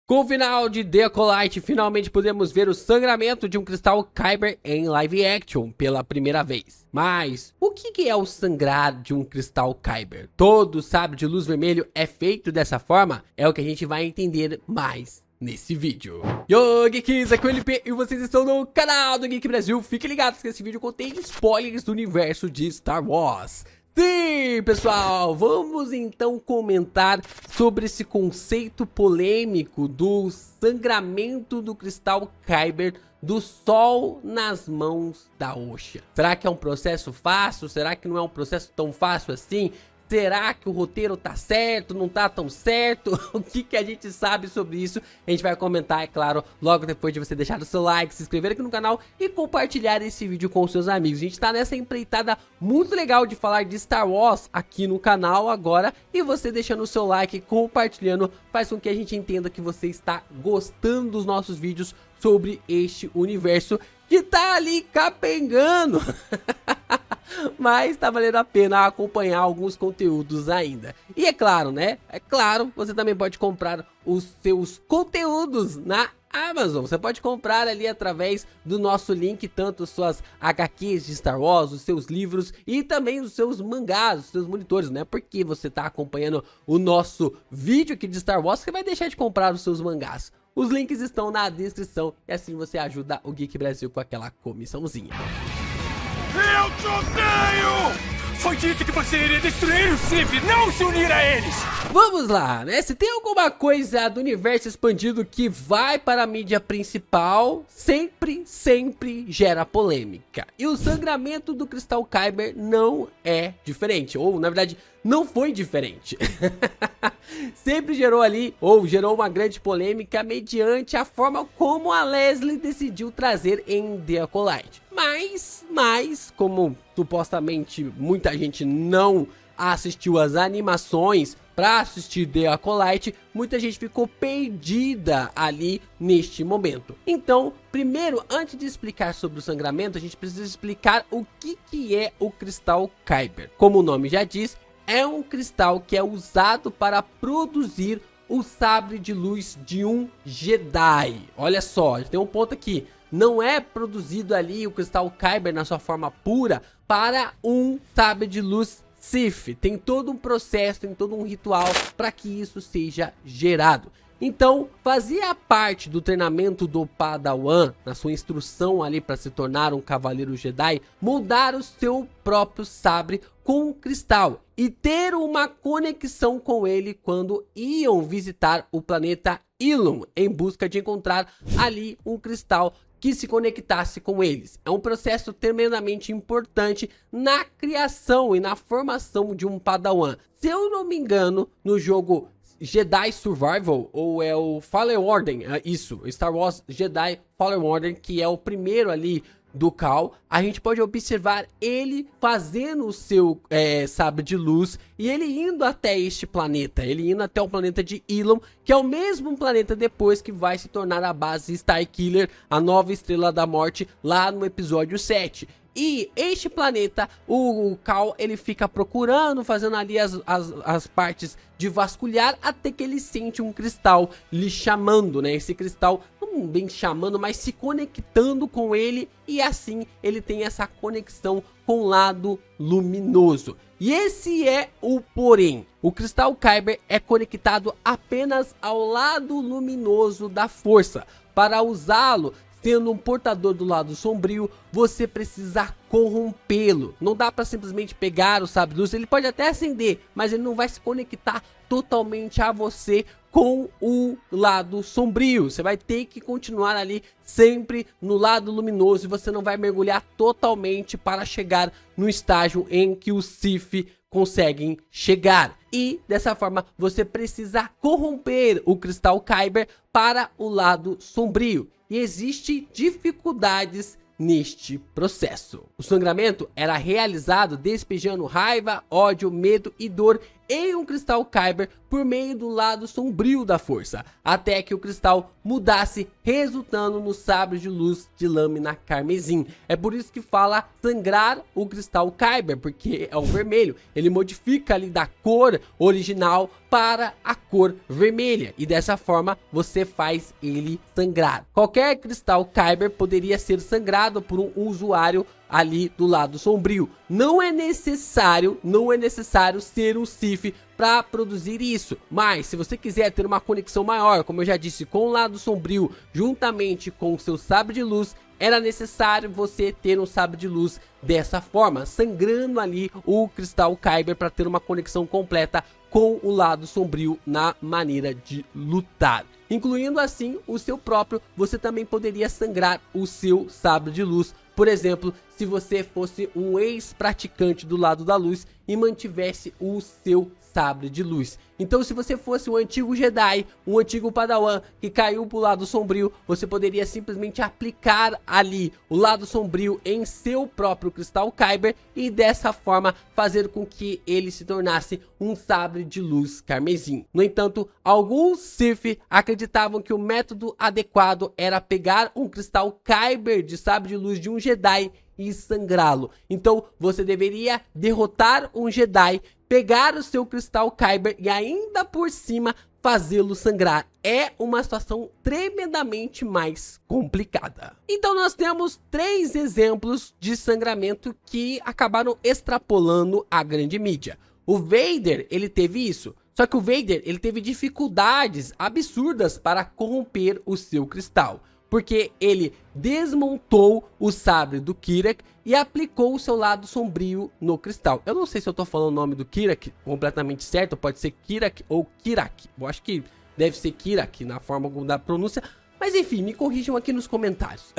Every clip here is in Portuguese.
Com o final de The Acolyte, finalmente podemos ver o sangramento de um cristal Kyber em live action pela primeira vez. Mas o que é o sangrar de um cristal Kyber? Todo sabre de luz vermelho é feito dessa forma? É o que a gente vai entender mais nesse vídeo. Yo, Geeks, aqui é o LP e vocês estão no canal do Geek Brasil. Fiquem ligados que esse vídeo contém spoilers do universo de Star Wars. Sim, pessoal, vamos então comentar sobre esse conceito polêmico do sangramento do cristal Kyber do Sol nas mãos da Osha. Será que é um processo fácil? Será que não é um processo tão fácil assim? Será que o roteiro tá certo? Não tá tão certo? O que a gente sabe sobre isso? A gente vai comentar, é claro, logo depois de você deixar o seu like, se inscrever aqui no canal e compartilhar esse vídeo com os seus amigos. A gente tá nessa empreitada muito legal de falar de Star Wars aqui no canal agora. E você deixando o seu like e compartilhando faz com que a gente entenda que você está gostando dos nossos vídeos sobre este universo que tá ali capengando. Mas tá valendo a pena acompanhar alguns conteúdos ainda. E é claro, né? É claro, você também pode comprar os seus conteúdos na Amazon. Você pode comprar ali através do nosso link, tanto suas HQs de Star Wars, os seus livros e também os seus mangás, os seus monitores, né? Porque você tá acompanhando o nosso vídeo aqui de Star Wars, você vai deixar de comprar os seus mangás. Os links estão na descrição e assim você ajuda o Geek Brasil com aquela comissãozinha. Eu te odeio! Foi dito que você iria destruir o Sith, não se unir a eles! Vamos lá, né? Se tem alguma coisa do universo expandido que vai para a mídia principal, sempre gera polêmica. E o sangramento do cristal Kyber não é diferente, ou na verdade não foi diferente. Sempre gerou ali, ou gerou uma grande polêmica mediante a forma como a Leslie decidiu trazer em The Acolyte. Mas, como supostamente muita gente não assistiu as animações para assistir The Acolyte, muita gente ficou perdida ali neste momento. Então, primeiro, antes de explicar sobre o sangramento, a gente precisa explicar o que é o cristal Kyber. Como o nome já diz, é um cristal que é usado para produzir o sabre de luz de um Jedi. Olha só, tem um ponto aqui. Não é produzido ali o cristal Kyber na sua forma pura para um sabre de luz Sith. Tem todo um processo, tem todo um ritual para que isso seja gerado. Então, fazia parte do treinamento do Padawan, na sua instrução ali para se tornar um cavaleiro Jedi, moldar o seu próprio sabre com um cristal e ter uma conexão com ele quando iam visitar o planeta Ilum, em busca de encontrar ali um cristal que se conectasse com eles. É um processo tremendamente importante na criação e na formação de um Padawan. Se eu não me engano, no jogo Jedi Survival, ou é o Fallen Order, isso, Star Wars Jedi Fallen Order, que é o primeiro ali do Cal, a gente pode observar ele fazendo o seu sabre de luz e ele indo até este planeta, ele indo até o planeta de Ilum, que é o mesmo planeta depois que vai se tornar a base Starkiller, a nova Estrela da Morte, lá no episódio 7. E este planeta, o Cal, ele fica procurando, fazendo ali as partes de vasculhar, até que ele sente um cristal lhe chamando, né? Esse cristal, não bem chamando, mas se conectando com ele. E assim ele tem essa conexão com o lado luminoso. E esse é o porém. O cristal Kyber é conectado apenas ao lado luminoso da força. Para usá-lo, sendo um portador do lado sombrio, você precisa corrompê-lo. Não dá para simplesmente pegar o sabre de luz, ele pode até acender, mas ele não vai se conectar totalmente a você com o lado sombrio. Você vai ter que continuar ali sempre no lado luminoso e você não vai mergulhar totalmente para chegar no estágio em que os Sith conseguem chegar. E dessa forma você precisa corromper o cristal Kyber para o lado sombrio. E existem dificuldades neste processo. O sangramento era realizado despejando raiva, ódio, medo e dor em um cristal Kyber por meio do lado sombrio da força, até que o cristal mudasse, resultando no sabre de luz de lâmina carmesim. É por isso que fala sangrar o cristal Kyber, porque é o vermelho. Ele modifica ali da cor original para a cor vermelha, e dessa forma você faz ele sangrar. Qualquer cristal Kyber poderia ser sangrado por um usuário ali do lado sombrio. Não é necessário ser um Sith para produzir isso, mas se você quiser ter uma conexão maior, como eu já disse, com o lado sombrio, juntamente com o seu sabre de luz, era necessário você ter um sabre de luz dessa forma, sangrando ali o cristal Kyber para ter uma conexão completa com o lado sombrio na maneira de lutar. Incluindo assim o seu próprio, você também poderia sangrar o seu sabre de luz. Por exemplo, se você fosse um ex-praticante do lado da luz e mantivesse o seu sabre de luz. Então, se você fosse um antigo Jedi, um antigo Padawan que caiu pro lado sombrio, você poderia simplesmente aplicar ali o lado sombrio em seu próprio cristal Kyber e dessa forma fazer com que ele se tornasse um sabre de luz carmesim. No entanto, alguns Sith acreditavam que o método adequado era pegar um cristal Kyber de sabre de luz de um Jedi e sangrá-lo. Então você deveria derrotar um Jedi, pegar o seu cristal Kyber e ainda por cima fazê-lo sangrar. É uma situação tremendamente mais complicada. Então nós temos 3 exemplos de sangramento que acabaram extrapolando a grande mídia. O Vader, ele teve isso. Só que o Vader, ele teve dificuldades absurdas para corromper o seu cristal, porque ele desmontou o sabre do Kirak e aplicou o seu lado sombrio no cristal. Eu não sei se eu tô falando o nome do Kirak completamente certo, pode ser Kirak ou Kirak. Eu acho que deve ser Kirak na forma da pronúncia, mas enfim, me corrijam aqui nos comentários.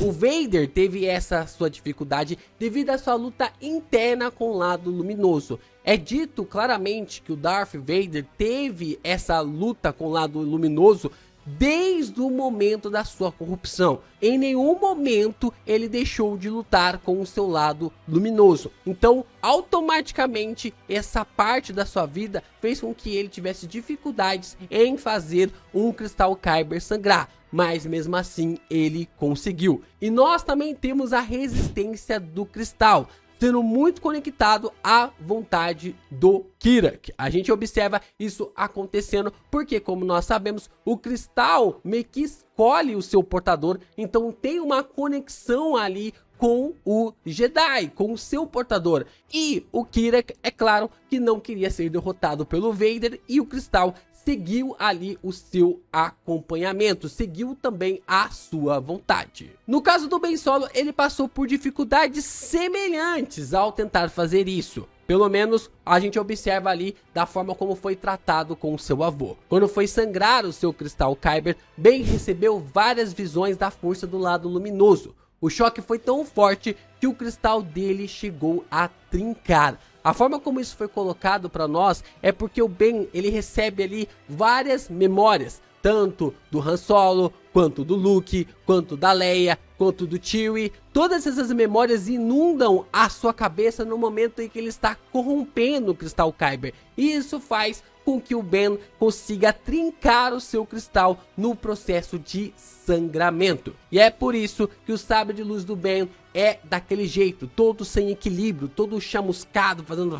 O Vader teve essa sua dificuldade devido à sua luta interna com o lado luminoso. É dito claramente que o Darth Vader teve essa luta com o lado luminoso desde o momento da sua corrupção. Em nenhum momento ele deixou de lutar com o seu lado luminoso. Então, automaticamente, essa parte da sua vida fez com que ele tivesse dificuldades em fazer um cristal Kyber sangrar. Mas mesmo assim, ele conseguiu. E nós também temos a resistência do cristal, sendo muito conectado à vontade do Kirak. A gente observa isso acontecendo porque, como nós sabemos, o cristal meio que escolhe o seu portador, então tem uma conexão ali com o Jedi, com o seu portador. E o Kirak, é claro, que não queria ser derrotado pelo Vader e o cristal seguiu ali o seu acompanhamento, seguiu também a sua vontade. No caso do Ben Solo, ele passou por dificuldades semelhantes ao tentar fazer isso. Pelo menos a gente observa ali da forma como foi tratado com o seu avô. Quando foi sangrar o seu cristal Kyber, Ben recebeu várias visões da força do lado luminoso. O choque foi tão forte que o cristal dele chegou a trincar. A forma como isso foi colocado para nós é porque o Ben, ele recebe ali várias memórias, tanto do Han Solo, quanto do Luke, quanto da Leia, quanto do Chewie. Todas essas memórias inundam a sua cabeça no momento em que ele está corrompendo o cristal Kyber. E isso faz com que o Ben consiga trincar o seu cristal no processo de sangramento. E é por isso que o sabre de luz do Ben é daquele jeito, todo sem equilíbrio, todo chamuscado, fazendo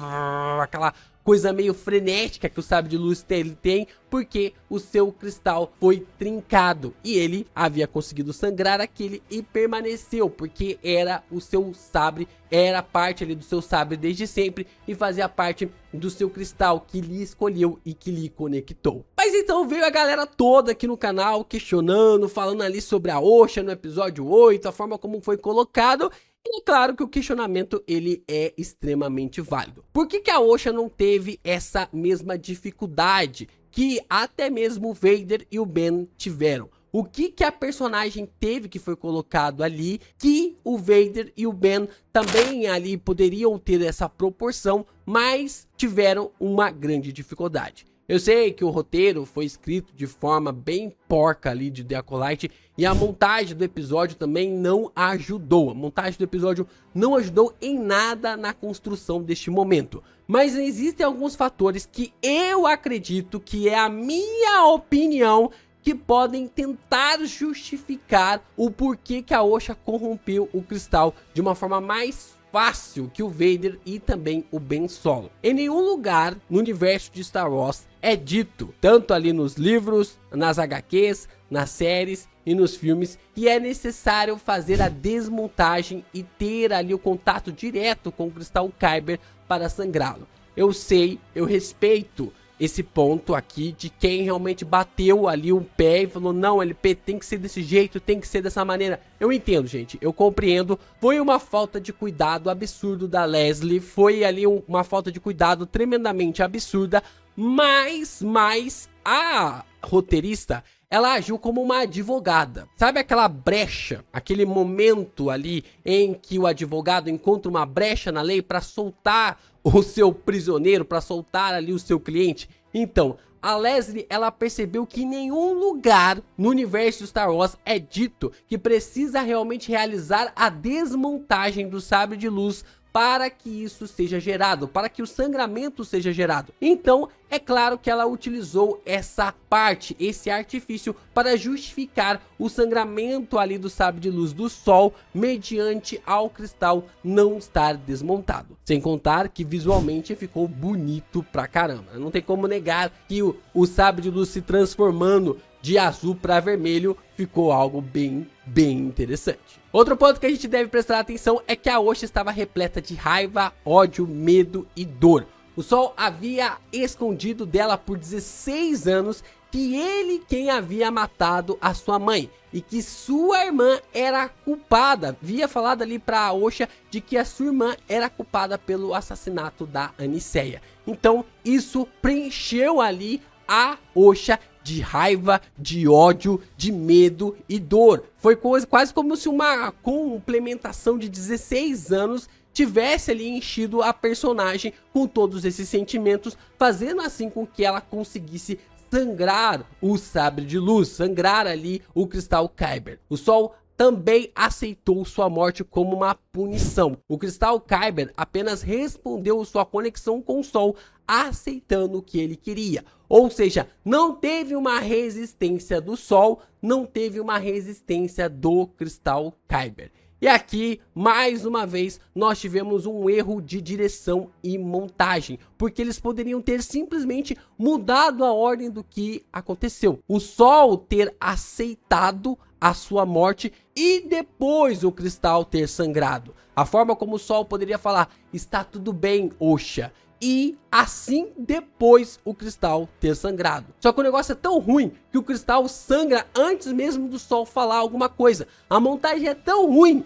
aquela coisa meio frenética que o sabre de luz dele tem, porque o seu cristal foi trincado e ele havia conseguido sangrar aquele e permaneceu, porque era o seu sabre, era parte ali do seu sabre desde sempre e fazia parte do seu cristal que lhe escolheu e que lhe conectou. Mas então veio a galera toda aqui no canal questionando, falando ali sobre a Osha no episódio 8, a forma como foi colocado. E é claro que o questionamento ele é extremamente válido. Por que a Osha não teve essa mesma dificuldade que até mesmo o Vader e o Ben tiveram? O que a personagem teve que foi colocado ali que o Vader e o Ben também ali poderiam ter essa proporção, mas tiveram uma grande dificuldade? Eu sei que o roteiro foi escrito de forma bem porca ali de The Acolyte e a montagem do episódio também não ajudou. A montagem do episódio não ajudou em nada na construção deste momento. Mas existem alguns fatores que eu acredito, que é a minha opinião, que podem tentar justificar o porquê que a Osha corrompeu o cristal de uma forma mais fácil que o Vader e também o Ben Solo. Em nenhum lugar no universo de Star Wars é dito, tanto ali nos livros, nas HQs, nas séries e nos filmes, que é necessário fazer a desmontagem e ter ali o contato direto com o cristal Kyber para sangrá-lo. Eu sei, eu respeito esse ponto aqui de quem realmente bateu ali o pé e falou, não, LP tem que ser desse jeito, tem que ser dessa maneira. Eu entendo, gente, eu compreendo. Foi uma falta de cuidado absurdo da Leslie, foi ali uma falta de cuidado tremendamente absurda, mas a roteirista, ela agiu como uma advogada. Sabe aquela brecha, aquele momento ali em que o advogado encontra uma brecha na lei para soltar o seu prisioneiro, para soltar ali o seu cliente? Então, a Leslie, ela percebeu que em nenhum lugar no universo de Star Wars é dito que precisa realmente realizar a desmontagem do sabre de luz para que isso seja gerado, para que o sangramento seja gerado. Então, é claro que ela utilizou essa parte, esse artifício, para justificar o sangramento ali do sabre de luz do Sol, mediante ao cristal não estar desmontado. Sem contar que visualmente ficou bonito pra caramba. Não tem como negar que o sabre de luz se transformando de azul para vermelho ficou algo bem interessante. Outro ponto que a gente deve prestar atenção é que a Osha estava repleta de raiva, ódio, medo e dor. O Sol havia escondido dela por 16 anos que ele quem havia matado a sua mãe e que sua irmã era culpada. Havia falado ali para Osha de que a sua irmã era culpada pelo assassinato da Aniceia. Então isso preencheu ali a Osha de raiva, de ódio, de medo e dor. Foi quase como se uma complementação de 16 anos tivesse ali enchido a personagem com todos esses sentimentos, fazendo assim com que ela conseguisse sangrar o sabre de luz, sangrar ali o cristal Kyber. O Sol também aceitou sua morte como uma punição. O cristal Kyber apenas respondeu sua conexão com o Sol, aceitando o que ele queria. Ou seja, não teve uma resistência do Sol, não teve uma resistência do cristal Kyber. E aqui, mais uma vez, nós tivemos um erro de direção e montagem, porque eles poderiam ter simplesmente mudado a ordem do que aconteceu. O Sol ter aceitado a sua morte e depois o cristal ter sangrado. A forma como o Sol poderia falar, está tudo bem, Osha, e assim depois o cristal ter sangrado. Só que o negócio é tão ruim que o cristal sangra antes mesmo do Sol falar alguma coisa. A montagem é tão ruim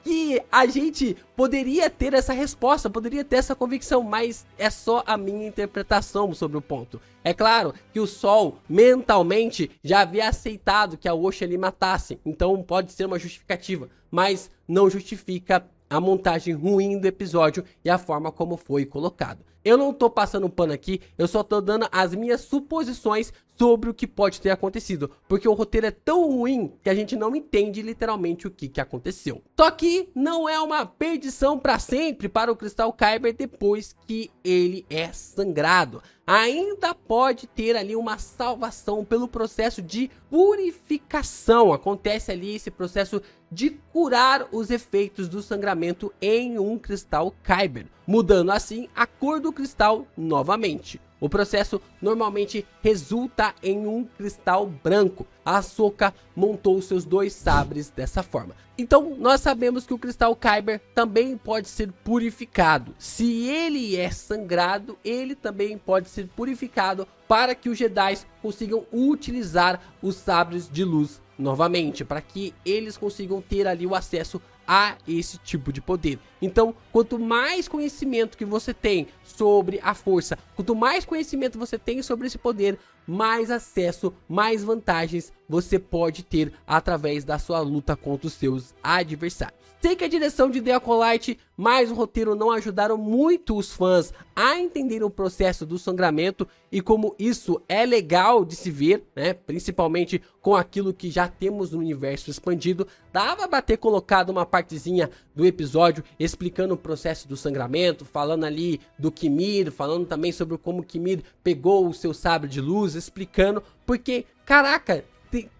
que a gente poderia ter essa resposta, poderia ter essa convicção, mas é só a minha interpretação sobre o ponto. É claro que o Sol mentalmente já havia aceitado que a Osha lhe matasse, então pode ser uma justificativa, mas não justifica a montagem ruim do episódio e a forma como foi colocado. Eu não tô passando pano aqui, eu só tô dando as minhas suposições sobre o que pode ter acontecido, porque o roteiro é tão ruim que a gente não entende literalmente o que aconteceu. Só que não é uma perdição para sempre para o cristal Kyber depois que ele é sangrado. Ainda pode ter ali uma salvação pelo processo de purificação. Acontece ali esse processo de curar os efeitos do sangramento em um cristal Kyber, mudando assim a cor do cristal novamente. O processo normalmente resulta em um cristal branco. A Ahsoka montou seus 2 sabres dessa forma. Então nós sabemos que o cristal Kyber também pode ser purificado. Se ele é sangrado, ele também pode ser purificado para que os Jedi consigam utilizar os sabres de luz novamente, para que eles consigam ter ali o acesso a esse tipo de poder. Então, quanto mais conhecimento que você tem sobre a força, quanto mais conhecimento você tem sobre esse poder, mais acesso, mais vantagens você pode ter através da sua luta contra os seus adversários. Sei que a direção de The Acolyte mais o roteiro não ajudaram muito os fãs a entenderem o processo do sangramento e como isso é legal de se ver, né? Principalmente com aquilo que já temos no universo expandido. Dava pra ter colocado uma partezinha do episódio explicando o processo do sangramento, falando ali do Kimir, falando também sobre como o Kimir pegou o seu sabre de luz, explicando, porque, caraca,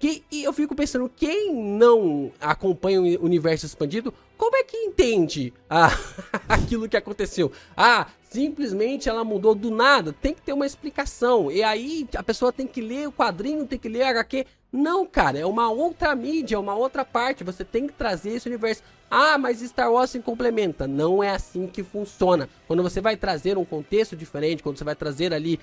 e eu fico pensando, quem não acompanha o universo expandido, como é que entende aquilo que aconteceu? Simplesmente ela mudou do nada, tem que ter uma explicação, e aí a pessoa tem que ler o quadrinho, tem que ler a HQ. Não, cara, é uma outra mídia, é uma outra parte, você tem que trazer esse universo. Mas Star Wars se complementa. Não é assim que funciona. Quando você vai trazer um contexto diferente, quando você vai trazer ali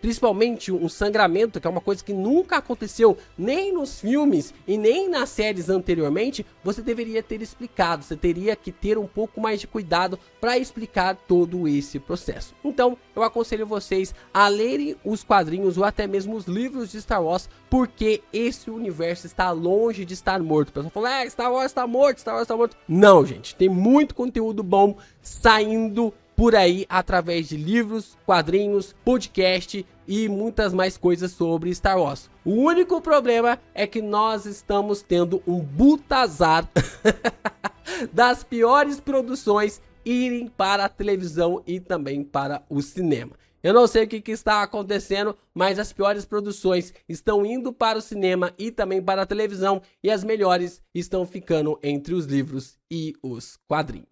principalmente um sangramento, que é uma coisa que nunca aconteceu nem nos filmes e nem nas séries anteriormente, você deveria ter explicado, você teria que ter um pouco mais de cuidado para explicar todo esse processo. Então, eu aconselho vocês a lerem os quadrinhos ou até mesmo os livros de Star Wars, porque esse universo está longe de estar morto. O pessoal fala, Star Wars está morto, Star Wars está morto. Não, gente, tem muito conteúdo bom saindo por aí através de livros, quadrinhos, podcast e muitas mais coisas sobre Star Wars. O único problema é que nós estamos tendo um butazar das piores produções irem para a televisão e também para o cinema. Eu não sei o que está acontecendo, mas as piores produções estão indo para o cinema e também para a televisão, e as melhores estão ficando entre os livros e os quadrinhos.